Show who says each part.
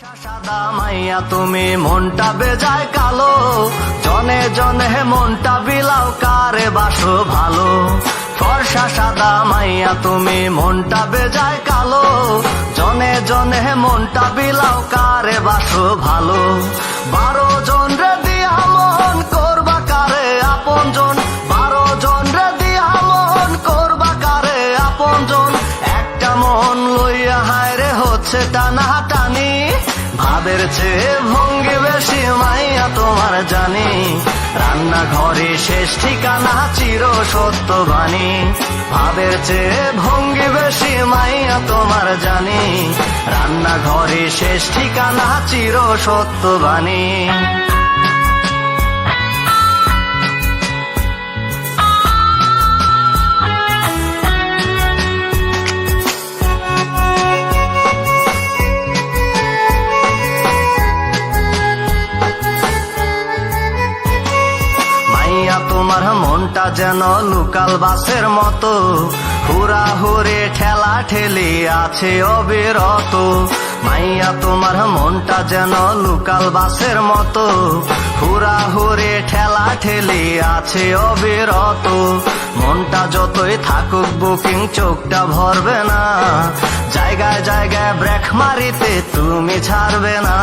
Speaker 1: সাদা মাইয়া তুমি মনটা বেজায় কালো, জনে জনে মনটা বিলাও কারে বাসো ভালো। ফর্সা সাদা মাইয়া তুমি মনটা বেজায় কালো, জনে জনে মনটা বিলাও কারে বাসো ভালো। 12 জন রে দিয়া মন করবা কারে আপন জন, 12 জন রে দিয়া মন করবা কারে আপন জন। একটা মন লইয়া হায়রে হচ্ছে টানা টানি, ভাবের চেয়ে ভঙ্গি বেশি মাইয়া তোমার জানি। রান্নাঘরে শেষ ঠিকানা চির সত্য বাণী, ভাবের চেয়ে ভঙ্গি বেশি মাইয়া তোমার জানি। রান্নাঘরে শেষ ঠিকানা চির সত্য বাণী। তোমার মনটা যেন লোকাল বাসের মতো, হুরা হুরে ঠেলা ঠেলি আছে অবিরত। মাইয়া তোমার মনটা যেন লোকাল বাসের মতো, হুরা হুরে ঠেলা ঠেলি আছে অবিরত। মনটা যতই থাকুক বুকিং চোখটা ভরবে না, জায়গায় জায়গায় ব্রেক মারিতে তুমি ছাড়বে না।